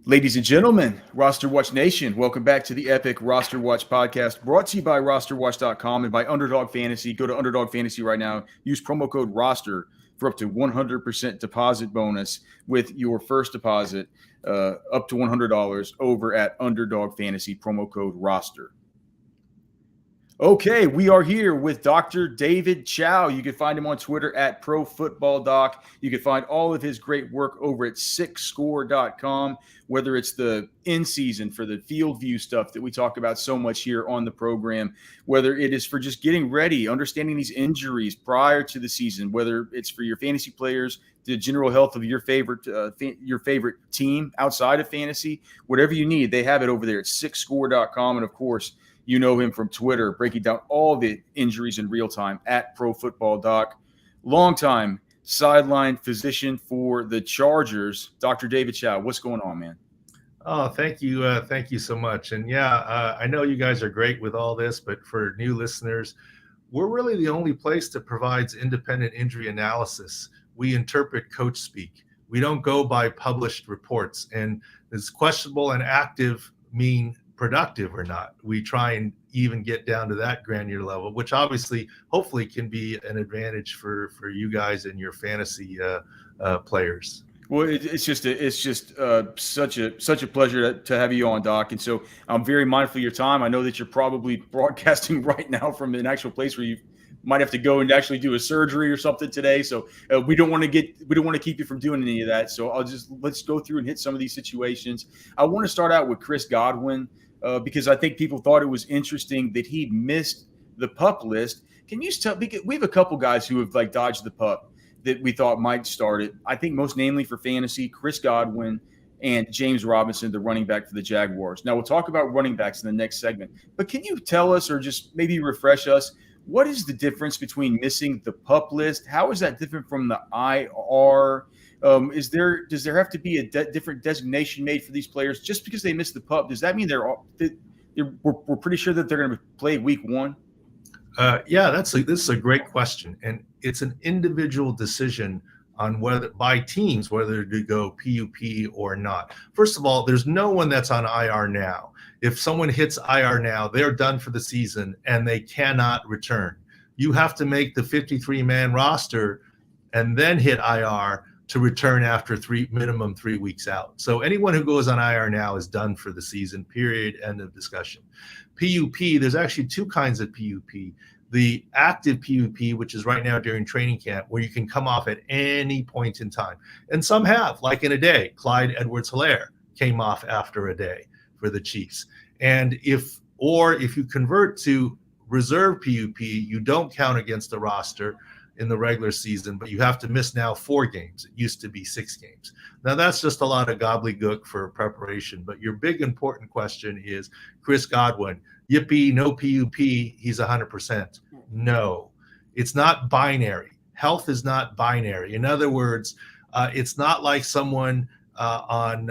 Ladies and gentlemen, RosterWatch Nation, welcome back to the epic RosterWatch Podcast, brought to you by RosterWatch.com and by Underdog Fantasy. Go to Underdog Fantasy right now. Use promo code ROSTER for up to 100% deposit bonus with your first deposit up to $100 over at Underdog Fantasy, promo code ROSTER. Okay, we are here with Dr. David Chao. You can find him on Twitter at ProFootballDoc. You can find all of his great work over at SixScore.com, whether it's the in-season for the field view stuff that we talk about so much here on the program, whether it is for just getting ready, understanding these injuries prior to the season, whether it's for your fantasy players, the general health of your favorite team outside of fantasy, whatever you need, they have it over there at SixScore.com. And, of course, you know him from Twitter, breaking down all the injuries in real time at ProFootballDoc. Longtime sideline physician for the Chargers, Dr. David Chao. What's going on, man? Oh, thank you. Thank you so much. And I know you guys are great with all this, but for new listeners, we're really the only place that provides independent injury analysis. We interpret coach speak. We don't go by published reports. And does questionable and active mean productive or not? We try and even get down to that granular level, which obviously, hopefully, can be an advantage for you guys and your fantasy players. Well, it's just such a pleasure to have you on, Doc. And so I'm very mindful of your time. I know that you're probably broadcasting right now from an actual place where you might have to go and actually do a surgery or something today. So we don't want to keep you from doing any of that. So let's go through and hit some of these situations. I want to start out with Chris Godwin. Because I think people thought it was interesting that he missed the PUP list. Can you tell? Because we have a couple guys who have dodged the PUP that we thought might start it. I think most namely for fantasy, Chris Godwin and James Robinson, the running back for the Jaguars. Now we'll talk about running backs in the next segment. But can you tell us, or just maybe refresh us, what is the difference between missing the PUP list? How is that different from the IR? Does there have to be a different designation made for these players just because they missed the PUP? Does that mean we're pretty sure that they're going to play week one? This is a great question, and it's an individual decision on whether to go PUP or not. First of all, there's no one that's on IR now. If someone hits IR now, they're done for the season and they cannot return. You have to make the 53-man roster and then hit IR to return after minimum 3 weeks out. So anyone who goes on IR now is done for the season, period, end of discussion. PUP, there's actually two kinds of PUP. The active PUP, which is right now during training camp, where you can come off at any point in time. And some have, like in a day. Clyde Edwards-Helaire came off after a day for the Chiefs. And if you convert to reserve PUP, you don't count against the roster in the regular season, but you have to miss now 4 games. It used to be 6 games. Now that's just a lot of gobbledygook for preparation, but your big important question is Chris Godwin, yippee, no PUP, he's 100%. No, it's not binary. Health is not binary. In other words, it's not like someone on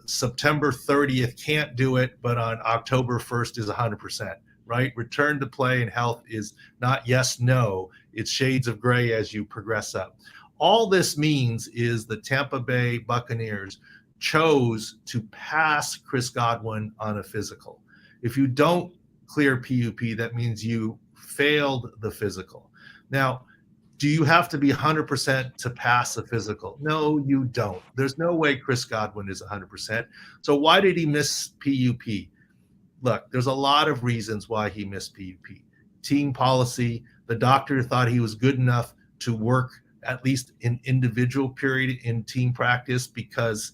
September 30th can't do it, but on October 1st is 100%. Right? Return to play and health is not yes, no. It's shades of gray as you progress up. All this means is the Tampa Bay Buccaneers chose to pass Chris Godwin on a physical. If you don't clear PUP, that means you failed the physical. Now, do you have to be 100% to pass a physical? No, you don't. There's no way Chris Godwin is 100%. So why did he miss PUP? Look, there's a lot of reasons why he missed PUP. Team policy, the doctor thought he was good enough to work at least in individual period in team practice because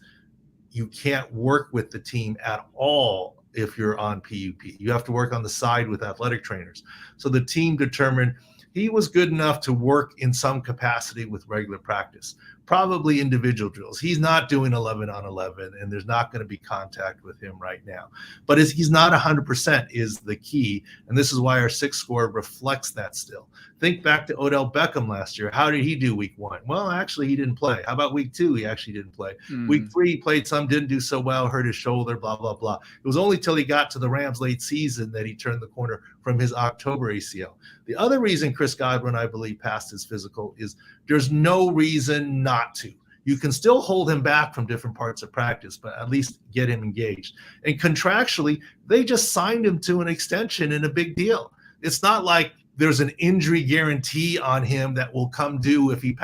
you can't work with the team at all if you're on PUP. You have to work on the side with athletic trainers. So the team determined he was good enough to work in some capacity with regular practice, probably individual drills. He's not doing 11 on 11, and there's not going to be contact with him right now. But he's not 100% is the key, and this is why our 6 score reflects that still. Think back to Odell Beckham last year. How did he do week 1? Well, actually, he didn't play. How about week 2? He actually didn't play. Week 3, he played some, didn't do so well, hurt his shoulder, blah, blah, blah. It was only till he got to the Rams late season that he turned the corner from his October ACL. The other reason Chris Godwin, I believe, passed his physical is there's no reason not to. You can still hold him back from different parts of practice, but at least get him engaged. And contractually, they just signed him to an extension and a big deal. It's not like there's an injury guarantee on him that will come due if he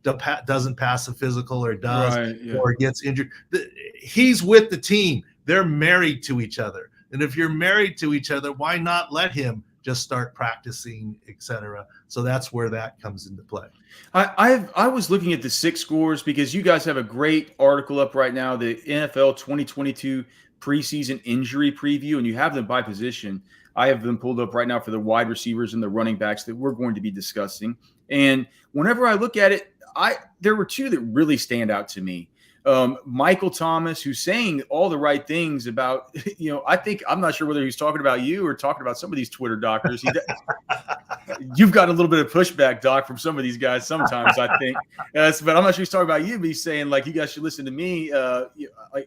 doesn't pass a physical or does or gets injured. He's with the team. They're married to each other. And if you're married to each other, why not let him just start practicing, etc.? So that's where that comes into play. I was looking at the SIC scores because you guys have a great article up right now, the NFL 2022 preseason injury preview, and you have them by position. I have them pulled up right now for the wide receivers and the running backs that we're going to be discussing. And whenever I look at it, there were two that really stand out to me. Michael Thomas, who's saying all the right things about, I'm not sure whether he's talking about you or talking about some of these Twitter doctors. You've got a little bit of pushback, Doc, from some of these guys sometimes, I think. But I'm not sure he's talking about you, but he's saying, like, you guys should listen to me.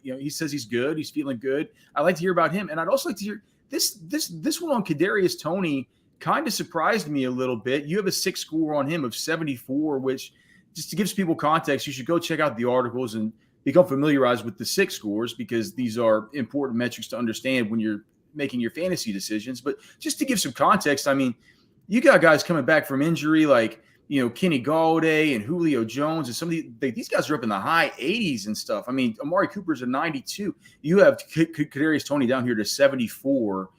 He says he's good. He's feeling good. I'd like to hear about him. And I'd also like to hear this one on Kadarius Toney kind of surprised me a little bit. You have a 6 score on him of 74, which, just to give people context, you should go check out the articles and become familiarized with the 6 scores, because these are important metrics to understand when you're making your fantasy decisions. But just to give some context, I mean, you got guys coming back from injury like, Kenny Galladay and Julio Jones, and some of these guys are up in the high 80s and stuff. I mean, Amari Cooper's a 92. You have Kadarius Toney down here to 74.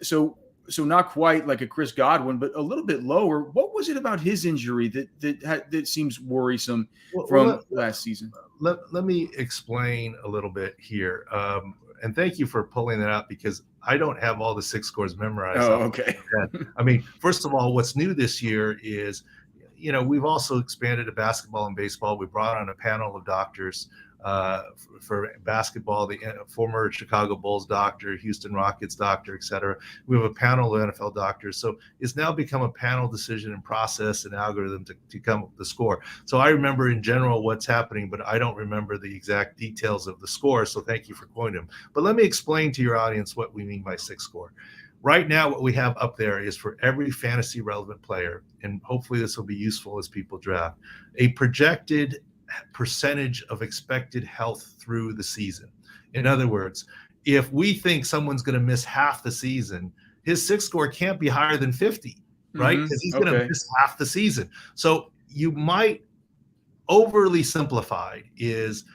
So not quite like a Chris Godwin, but a little bit lower. What was it about his injury that seems worrisome from last season? Let me explain a little bit here. And thank you for pulling that out, because I don't have all the 6 scores memorized. Oh, okay. I mean, first of all, what's new this year is, we've also expanded to basketball and baseball. We brought on a panel of doctors for basketball, the former Chicago Bulls doctor, Houston Rockets doctor, et cetera. We have a panel of NFL doctors. So it's now become a panel decision and process and algorithm to come up with the score. So I remember in general what's happening, but I don't remember the exact details of the score. So thank you for quoting them. But let me explain to your audience what we mean by 6 score. Right now, what we have up there is for every fantasy relevant player, and hopefully this will be useful as people draft, a projected percentage of expected health through the season. In other words, if we think someone's going to miss half the season, his 6 score can't be higher than 50, right? Because he's going to miss half the season. So you might overly simplified is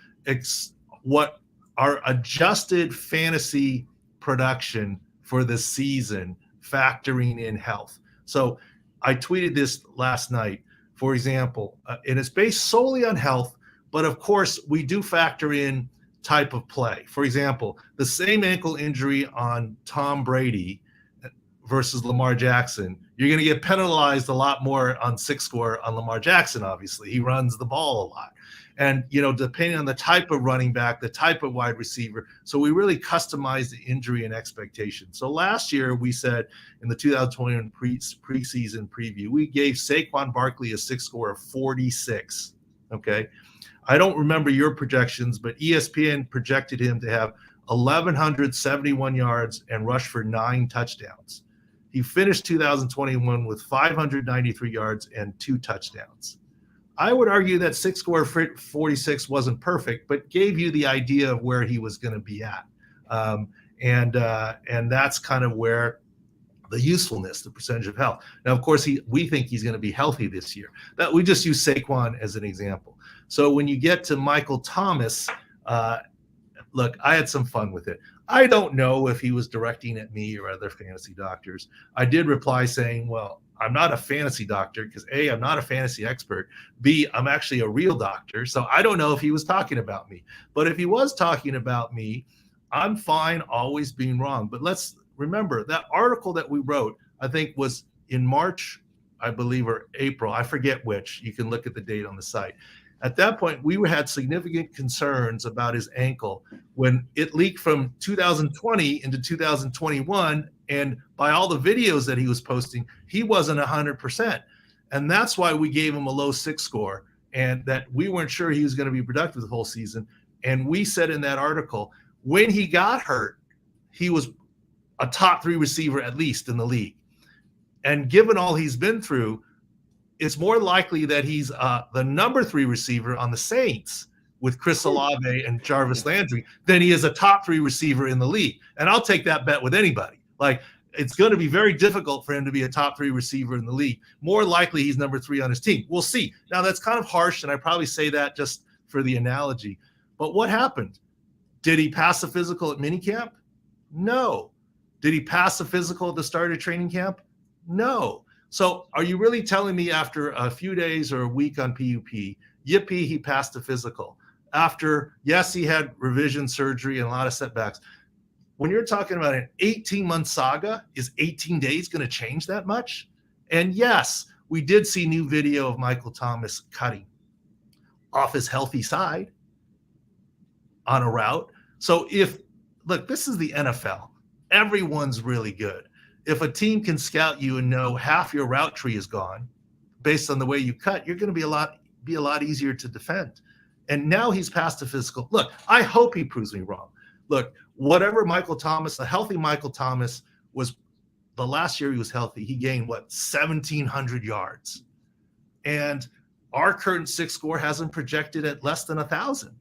what our adjusted fantasy production for the season, factoring in health. So I tweeted this last night. For example, and it's based solely on health, but of course we do factor in type of play. For example, the same ankle injury on Tom Brady versus Lamar Jackson, you're going to get penalized a lot more on 6 score on Lamar Jackson. Obviously, he runs the ball a lot. And, depending on the type of running back, the type of wide receiver. So we really customize the injury and expectation. So last year we said in the 2021 preseason preview, we gave Saquon Barkley a 6 score of 46. Okay. I don't remember your projections, but ESPN projected him to have 1,171 yards and rush for 9 touchdowns. He finished 2021 with 593 yards and 2 touchdowns. I would argue that 6 score 46 wasn't perfect, but gave you the idea of where he was going to be at. And that's kind of where the usefulness, the percentage of health. Now, of course, we think he's going to be healthy this year. That we just use Saquon as an example. So when you get to Michael Thomas, look, I had some fun with it. I don't know if he was directing at me or other fantasy doctors. I did reply saying, well, I'm not a fantasy doctor because A, I'm not a fantasy expert. B, I'm actually a real doctor. So I don't know if he was talking about me. But if he was talking about me, I'm fine always being wrong. But let's remember that article that we wrote, I think was in March, I believe, or April. I forget which. You can look at the date on the site. At that point, we had significant concerns about his ankle when it leaked from 2020 into 2021. And by all the videos that he was posting, he wasn't 100%. And that's why we gave him a low 6 score, and that we weren't sure he was going to be productive the whole season. And we said in that article, when he got hurt, he was a top 3 receiver, at least in the league. And given all he's been through, it's more likely that he's the number 3 receiver on the Saints with Chris Olave and Jarvis Landry than he is a top 3 receiver in the league. And I'll take that bet with anybody. Like, it's going to be very difficult for him to be a top 3 receiver in the league. More likely he's number 3 on his team. We'll see. Now, that's kind of harsh, and I probably say that just for the analogy. But what happened? Did he pass a physical at minicamp? No. Did he pass a physical at the start of training camp? No. So are you really telling me after a few days or a week on PUP, yippee, he passed a physical? After, yes, he had revision surgery and a lot of setbacks. When you're talking about an 18-month saga, is 18 days going to change that much? And yes, we did see new video of Michael Thomas cutting off his healthy side on a route. So look, this is the NFL. Everyone's really good. If a team can scout you and know half your route tree is gone based on the way you cut, you're going to be a lot easier to defend. And now he's passed a physical. Look, I hope he proves me wrong. Look, whatever Michael Thomas, the healthy Michael Thomas was, the last year he was healthy, he gained 1,700 yards. And our current 6 score hasn't projected at less than 1,000.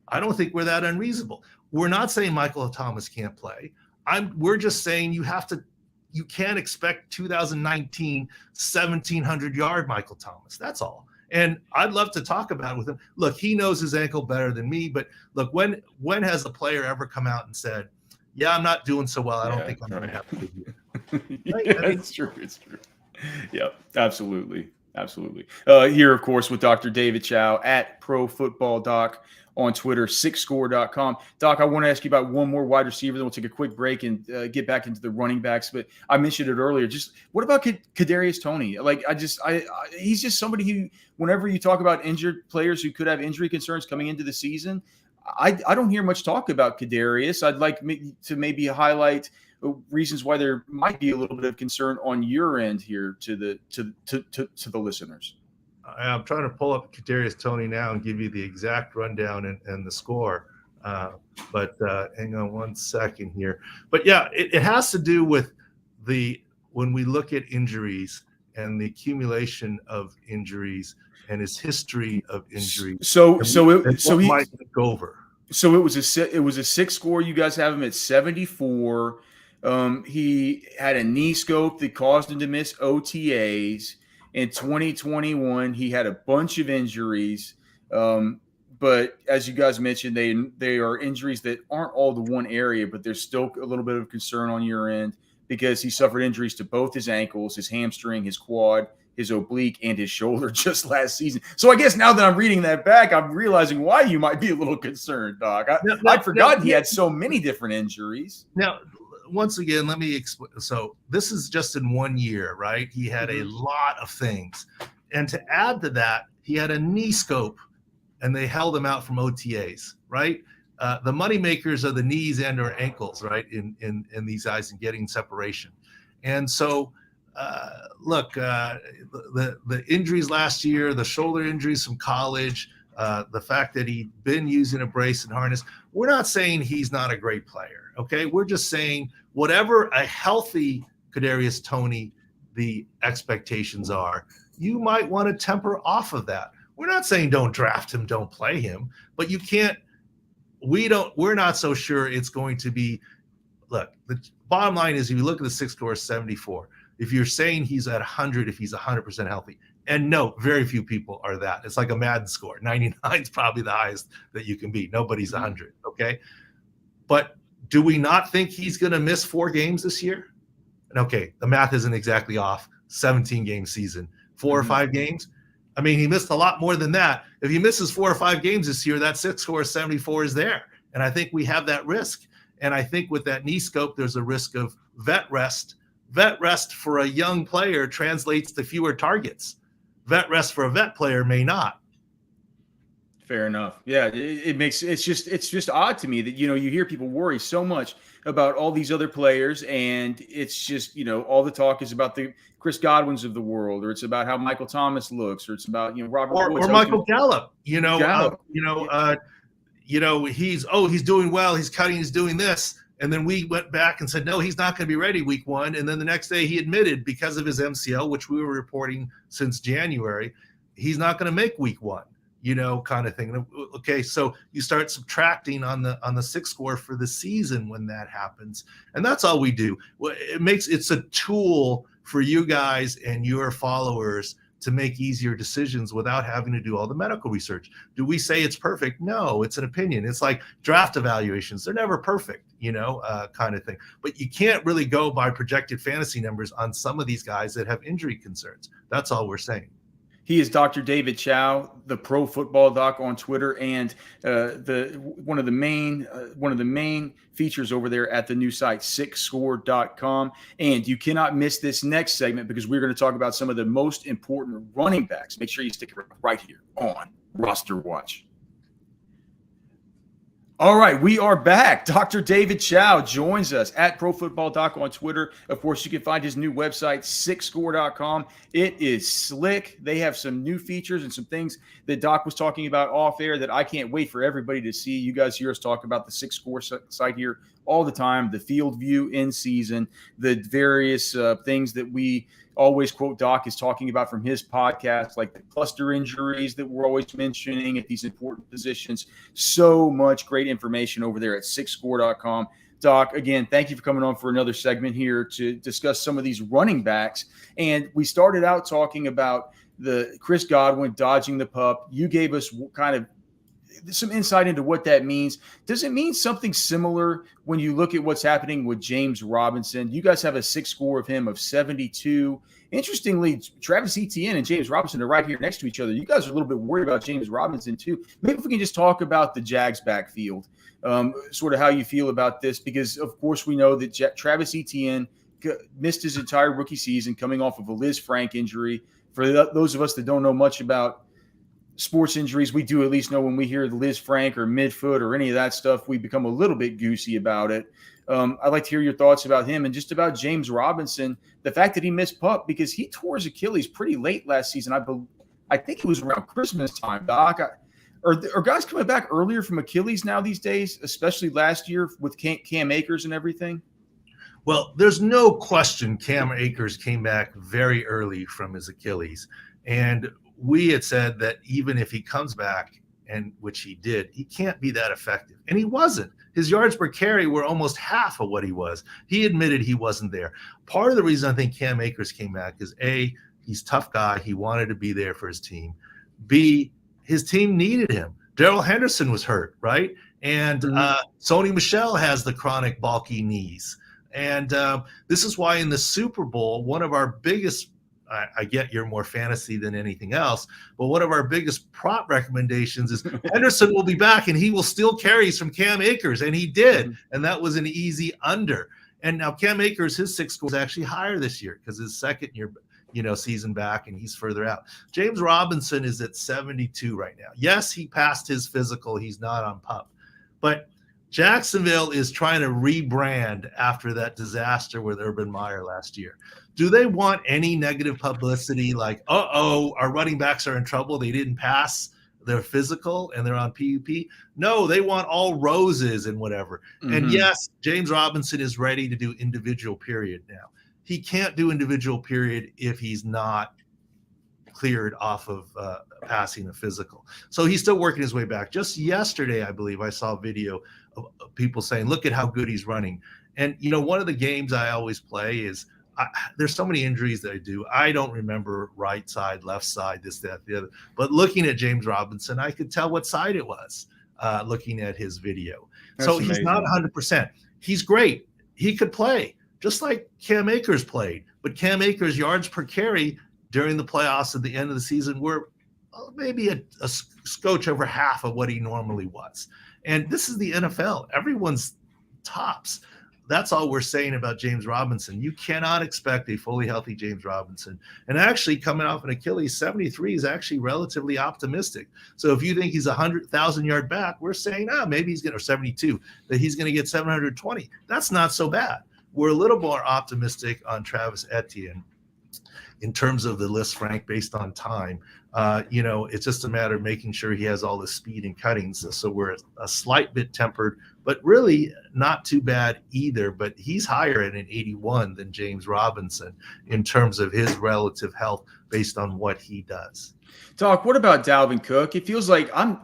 I don't think we're that unreasonable. We're not saying Michael Thomas can't play. We're just saying you can't expect 2019 1,700-yard Michael Thomas. That's all. And I'd love to talk about it with him. Look, he knows his ankle better than me, but look, when has a player ever come out and said, yeah, I'm not doing so well, I don't think I'm going to have to do it. Right? Yeah, it's true. It's true. Yeah, absolutely. Absolutely. Here, of course, with Dr. David Chao at Pro Football Doc on Twitter, 6score.com. Doc, I want to ask you about one more wide receiver, then we'll take a quick break and get back into the running backs. But I mentioned it earlier. Just what about Kadarius Toney? Like, he's just somebody who, whenever you talk about injured players who could have injury concerns coming into the season, I don't hear much talk about Kadarius. I'd like to maybe highlight reasons why there might be a little bit of concern on your end here to the listeners. I'm trying to pull up Kadarius Toney now and give you the exact rundown and the score. But hang on one second here. But yeah, it has to do with when we look at injuries and the accumulation of injuries and his history of injuries. So he might go over. So it was a 6 score. You guys have him at 74. He had a knee scope that caused him to miss OTAs. In 2021, he had a bunch of injuries. But as you guys mentioned, they are injuries that aren't all the one area, but there's still a little bit of concern on your end because he suffered injuries to both his ankles, his hamstring, his quad, his oblique, and his shoulder just last season. So I guess now that I'm reading that back, I'm realizing why you might be a little concerned, Doc. I'd forgotten he had so many different injuries. Now, once again, let me explain. So this is just in 1 year, right? He had a lot of things. And to add to that, he had a knee scope, and they held him out from OTAs, right? The money makers are the knees and or ankles, right, in these guys and getting separation. And so, look, the injuries last year, the shoulder injuries from college, the fact that he'd been using a brace and harness, we're not saying he's not a great player, okay? We're just saying whatever a healthy Kadarius Toney, the expectations are, you might want to temper off of that. We're not saying don't draft him, don't play him, but you can't, we're not so sure it's going to be, look, the bottom line is if you look at the 6 score, 74, if you're saying he's at 100, if he's 100% healthy, and no, very few people are that. It's like a Madden score. 99 is probably the highest that you can be. Nobody's 100, okay? But do we not think he's going to miss 4 games this year? And okay, the math isn't exactly off. 17-game season, 4 or 5 games. I mean, he missed a lot more than that. If he misses 4 or 5 games this year, that 6 score 74 is there. And I think we have that risk. And I think with that knee scope, there's a risk of vet rest. Vet rest for a young player translates to fewer targets. Vet rest for a vet player may not. Fair enough. Yeah, it's just odd to me that, you hear people worry so much about all these other players, and it's just, all the talk is about the Chris Godwins of the world, or it's about how Michael Thomas looks, or it's about, Robert Woods, or Michael Gallup, he's doing well, he's cutting, he's doing this. And then we went back and said, no, he's not going to be ready week 1. And then the next day he admitted, because of his MCL, which we were reporting since January, he's not going to make week 1, kind of thing. Okay, so you start subtracting on the 6 score for the season when that happens. And that's all we do. It's a tool for you guys and your followers to make easier decisions without having to do all the medical research. Do we say it's perfect? No, it's an opinion. It's like draft evaluations. They're never perfect, kind of thing. But you can't really go by projected fantasy numbers on some of these guys that have injury concerns. That's all we're saying. He is Dr. David Chao, the Pro Football Doc on Twitter, and one of the main features over there at the new site, 6score.com. And you cannot miss this next segment because we're going to talk about some of the most important running backs. Make sure you stick it right here on Roster Watch. All right, we are back. Dr. David Chao joins us at Pro Football Doc on Twitter. Of course, you can find his new website, 6score.com. It is slick. They have some new features and some things that Doc was talking about off air that I can't wait for everybody to see. You guys hear us talk about the 6score site here all the time, the field view in season, the various things that we always quote Doc is talking about from his podcast, like the cluster injuries that we're always mentioning at these important positions. So much great information over there at 6score.com. Doc, again, thank you for coming on for another segment here to discuss some of these running backs. And we started out talking about the Chris Godwin dodging the pup. You gave us kind of some insight into what that means. Does it mean something similar when you look at what's happening with James Robinson? You guys have a 6 score of him of 72. Interestingly, Travis Etienne and James Robinson are right here next to each other. You guys are a little bit worried about James Robinson too. Maybe if we can just talk about the Jags backfield, sort of how you feel about this, because of course we know that Travis Etienne missed his entire rookie season coming off of a Liz Frank injury. For those of us that don't know much about sports injuries, we do at least know when we hear Liz Frank or midfoot or any of that stuff, we become a little bit goosey about it. I'd like to hear your thoughts about him and just about James Robinson, the fact that he missed pup because he tore his Achilles pretty late last season. I think it was around Christmas time, Doc. Are guys coming back earlier from Achilles now these days, especially last year with Cam Akers and everything? Well, there's no question Cam Akers came back very early from his Achilles. And we had said that even if he comes back, and which he did, he can't be that effective. And he wasn't. His yards per carry were almost half of what he was. He admitted he wasn't there. Part of the reason I think Cam Akers came back is A, he's a tough guy. He wanted to be there for his team. B, his team needed him. Darrell Henderson was hurt, right? And Sony Michel has the chronic bulky knees. And this is why in the Super Bowl, one of our biggest I get you're more fantasy than anything else, but one of our biggest prop recommendations is Henderson will be back and he will steal carries from Cam Akers, and he did, and that was an easy under. And now Cam Akers, his 6 score is actually higher this year because his second year, season back, and he's further out. James Robinson is at 72 right now. Yes, he passed his physical. He's not on pup, but Jacksonville is trying to rebrand after that disaster with Urban Meyer last year. Do they want any negative publicity like, our running backs are in trouble, they didn't pass their physical and they're on PUP? No, they want all roses and whatever. Mm-hmm. And yes, James Robinson is ready to do individual period now. He can't do individual period if he's not cleared off of passing a physical. So he's still working his way back. Just yesterday, I believe, I saw a video of people saying, look at how good he's running. And, one of the games I always play is there's so many injuries that I do. I don't remember right side, left side, this, that, the other. But looking at James Robinson, I could tell what side it was looking at his video. That's so amazing. He's not 100%. He's great. He could play just like Cam Akers played. But Cam Akers' yards per carry during the playoffs at the end of the season were maybe a scotch over half of what he normally was. And this is the NFL. Everyone's tops. That's all we're saying about James Robinson. You cannot expect a fully healthy James Robinson. And actually, coming off an Achilles, 73 is actually relatively optimistic. So if you think he's a 100,000-yard back, we're saying, maybe he's going to, or 72, that he's going to get 720. That's not so bad. We're a little more optimistic on Travis Etienne in terms of the Liz Frank based on time. It's just a matter of making sure he has all the speed and cuttings. So we're a slight bit tempered, but really not too bad either. But he's higher at an 81 than James Robinson in terms of his relative health based on what he does. Doc, what about Dalvin Cook? It feels like I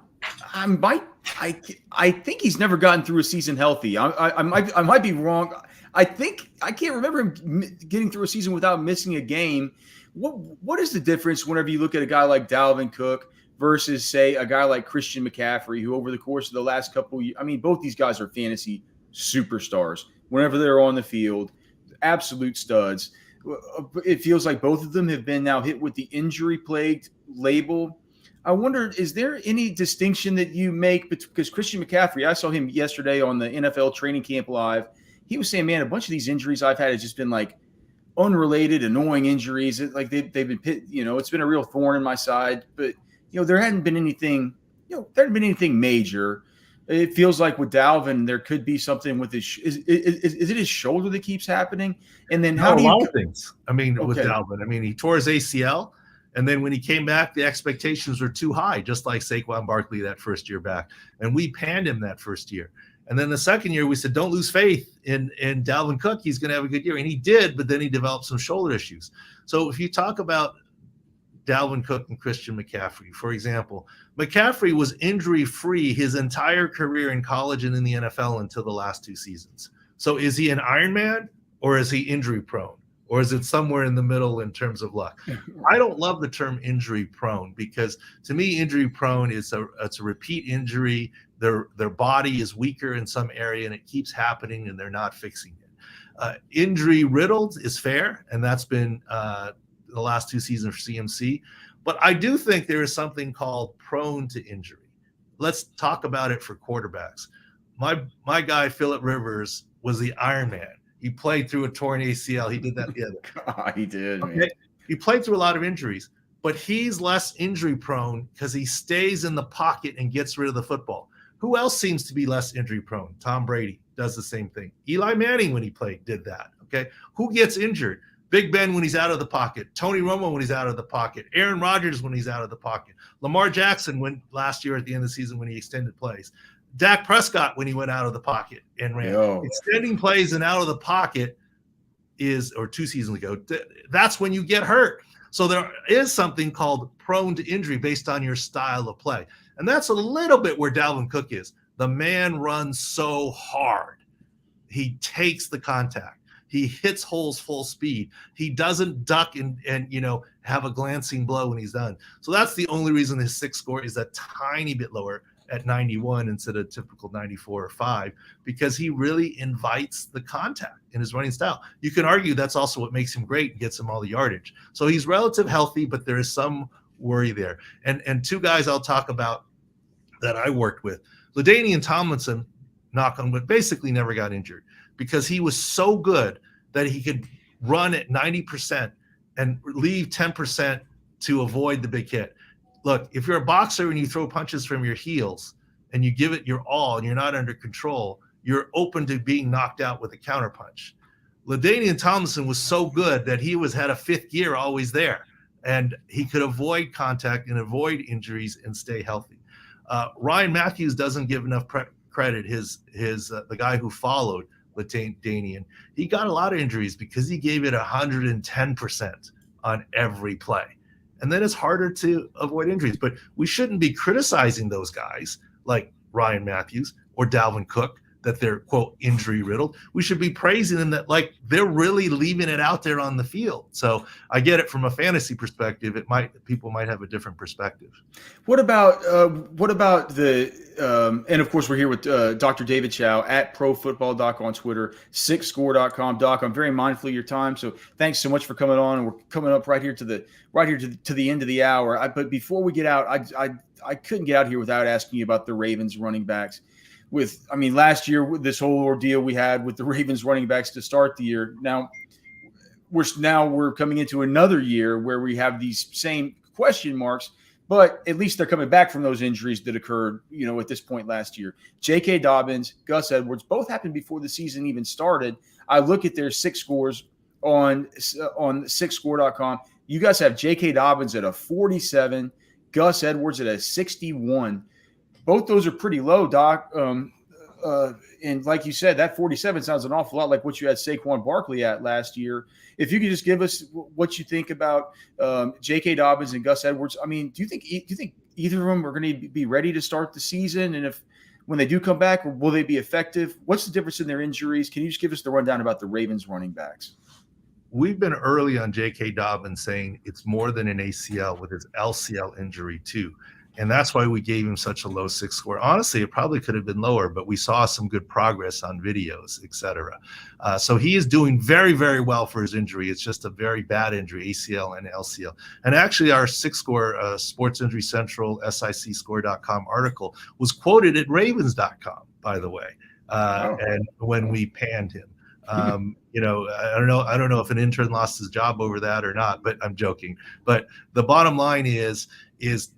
think he's never gotten through a season healthy. I might be wrong. I can't remember him getting through a season without missing a game. What is the difference whenever you look at a guy like Dalvin Cook versus, say, a guy like Christian McCaffrey, who over the course of the last couple of years, both these guys are fantasy superstars. Whenever they're on the field, absolute studs. It feels like both of them have been now hit with the injury-plagued label. I wonder, is there any distinction that you make? Because Christian McCaffrey, I saw him yesterday on the NFL Training Camp Live. He was saying, man, a bunch of these injuries I've had has just been like unrelated, annoying injuries. Like they've been, it's been a real thorn in my side. But, there hadn't been anything, major. It feels like with Dalvin, there could be something with his. Is it his shoulder that keeps happening? And then how do you? A lot of things. With Dalvin, he tore his ACL. And then when he came back, the expectations were too high, just like Saquon Barkley that first year back. And we panned him that first year. And then the second year, we said, don't lose faith in Dalvin Cook. He's going to have a good year. And he did, but then he developed some shoulder issues. So if you talk about Dalvin Cook and Christian McCaffrey, for example, McCaffrey was injury-free his entire career in college and in the NFL until the last 2 seasons. So is he an Iron Man or is he injury-prone? Or is it somewhere in the middle in terms of luck? I don't love the term injury prone because to me, injury prone is it's a repeat injury. Their body is weaker in some area and it keeps happening and they're not fixing it. Injury riddled is fair, and that's been the last 2 seasons for CMC. But I do think there is something called prone to injury. Let's talk about it for quarterbacks. My guy, Phillip Rivers, was the Iron Man. He played through a torn ACL. He did that the other. God, he did. Okay? Man. He played through a lot of injuries, but he's less injury prone because he stays in the pocket and gets rid of the football. Who else seems to be less injury prone? Tom Brady does the same thing. Eli Manning, when he played, did that. Okay. Who gets injured? Big Ben when he's out of the pocket. Tony Romo when he's out of the pocket. Aaron Rodgers when he's out of the pocket. Lamar Jackson when last year at the end of the season when he extended plays. Dak Prescott when he went out of the pocket and ran. Extending plays and out of the pocket or 2 seasons ago, that's when you get hurt. So there is something called prone to injury based on your style of play. And that's a little bit where Dalvin Cook is. The man runs so hard. He takes the contact. He hits holes full speed. He doesn't duck and have a glancing blow when he's done. So that's the only reason his 6 score is a tiny bit lower at 91 instead of typical 94 or 5, because he really invites the contact in his running style. You can argue that's also what makes him great and gets him all the yardage. So he's relative healthy, but there is some worry there. And 2 guys I'll talk about that I worked with, Ladainian Tomlinson, knock on wood, basically never got injured because he was so good that he could run at 90% and leave 10% to avoid the big hit. Look, if you're a boxer and you throw punches from your heels and you give it your all and you're not under control, you're open to being knocked out with a counterpunch. Ladainian Tomlinson was so good that he had a 5th gear always there, and he could avoid contact and avoid injuries and stay healthy. Ryan Matthews doesn't give enough credit. The guy who followed Ladainian, he got a lot of injuries because he gave it 110% on every play. And then it's harder to avoid injuries. But we shouldn't be criticizing those guys like Ryan Matthews or Dalvin Cook that they're, quote, injury riddled. We should be praising them that, like, they're really leaving it out there on the field. So I get it from a fantasy perspective. People might have a different perspective. What about and of course we're here with Dr. David Chao at ProFootballDoc on Twitter, 6score.com. Doc, I'm very mindful of your time, so thanks so much for coming on. And we're coming up right here to the end of the hour. But before we get out, I couldn't get out here without asking you about the Ravens running backs. Last year, with this whole ordeal we had with the Ravens running backs to start the year. Now we're coming into another year where we have these same question marks, but at least they're coming back from those injuries that occurred, at this point last year. J.K. Dobbins, Gus Edwards, both happened before the season even started. I look at their 6 scores on 6score.com. You guys have J.K. Dobbins at a 47, Gus Edwards at a 61. Both those are pretty low, Doc. And like you said, that 47 sounds an awful lot like what you had Saquon Barkley at last year. If you could just give us what you think about J.K. Dobbins and Gus Edwards. I mean, do you think either of them are going to be ready to start the season? And if when they do come back, will they be effective? What's the difference in their injuries? Can you just give us the rundown about the Ravens running backs? We've been early on J.K. Dobbins saying it's more than an ACL with his LCL injury too. And that's why we gave him such a low 6 score. Honestly, it probably could have been lower, but we saw some good progress on videos, etc. So he is doing very, very well for his injury. It's just a very bad injury, ACL and LCL. And actually, our 6 score Sports Injury Central, SICscore.com article was quoted at Ravens.com, by the way, and when we panned him. I don't know if an intern lost his job over that or not, but I'm joking. But the bottom line is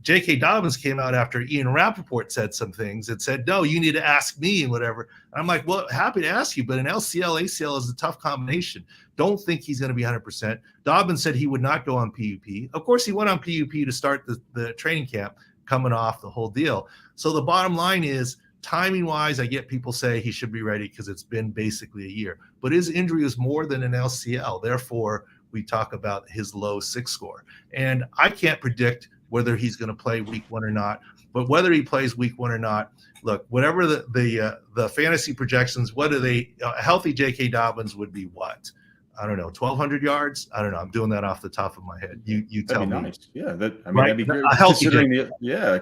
J.K. Dobbins came out after Ian Rappaport said some things and said, no, you need to ask me and whatever. I'm like, well, happy to ask you, but an LCL, ACL is a tough combination. Don't think he's going to be 100%. Dobbins said he would not go on PUP. Of course, he went on PUP to start the training camp coming off the whole deal. So the bottom line is, timing wise, I get people say he should be ready because it's been basically a year, but his injury is more than an LCL. Therefore, we talk about his low 6 score. And I can't predict whether he's going to play week 1 or not, but whether he plays week 1 or not, look, whatever the fantasy projections, what are they? A healthy J.K. Dobbins would be what? I don't know, 1,200 yards. I don't know. I'm doing that off the top of my head. You tell me. Nice. Yeah, that'd be great.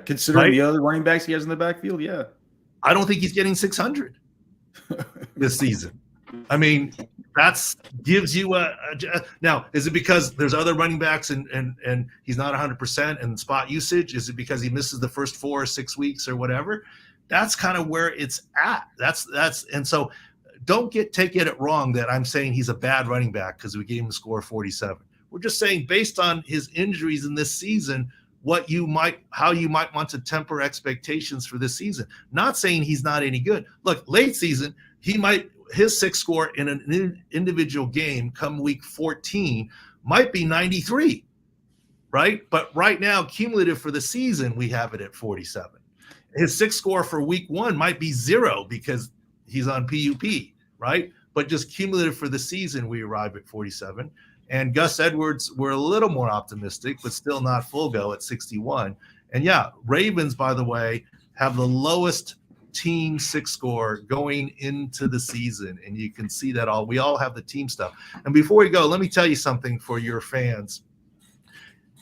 Considering The other running backs he has in the backfield. Yeah. I don't think he's getting 600 this season. I mean, that's gives you now, is it because there's other running backs and he's not 100% in spot usage? Is it because he misses the first 4 or 6 weeks or whatever? That's kind of where it's at. And so don't take it wrong that I'm saying he's a bad running back because we gave him a score of 47. We're just saying based on his injuries in this season, how you might want to temper expectations for this season. Not saying he's not any good. Look, late season, his 6 score in an individual game come week 14 might be 93, right? But right now, cumulative for the season, we have it at 47. His 6 score for week 1 might be 0 because he's on PUP, right? But just cumulative for the season, we arrive at 47. And Gus Edwards, we're a little more optimistic, but still not full go at 61. And yeah, Ravens, by the way, have the lowest team 6 score going into the season. And you can see that we all have the team stuff. And before we go, let me tell you something for your fans.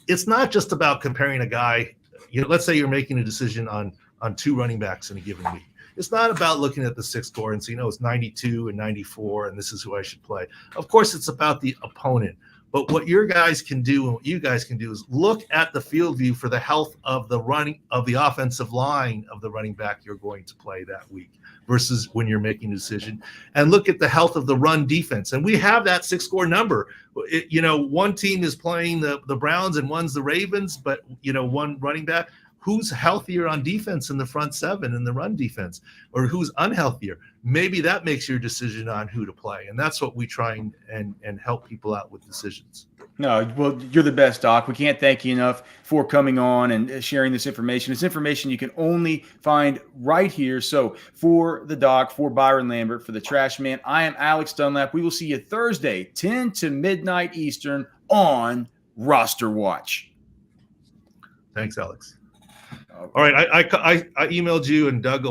It's not just about comparing a guy, let's say you're making a decision on 2 running backs in a given week. It's not about looking at the 6 score and saying, it's 92 and 94, and this is who I should play. Of course, it's about the opponent. But what your guys can do and what you guys can do is look at the field view for the health of the offensive line of the running back you're going to play that week versus when you're making a decision, and look at the health of the run defense. And we have that 6 score number. One team is playing the Browns and one's the Ravens, but one running back. Who's healthier on defense in the front 7 in the run defense, or who's unhealthier? Maybe that makes your decision on who to play. And that's what we try and help people out with decisions. No, well, you're the best, Doc. We can't thank you enough for coming on and sharing this information. It's information you can only find right here. So for the Doc, for Byron Lambert, for the Trash Man, I am Alex Dunlap. We will see you Thursday, 10 to midnight Eastern on Roster Watch. Thanks, Alex. All right, I emailed you and Doug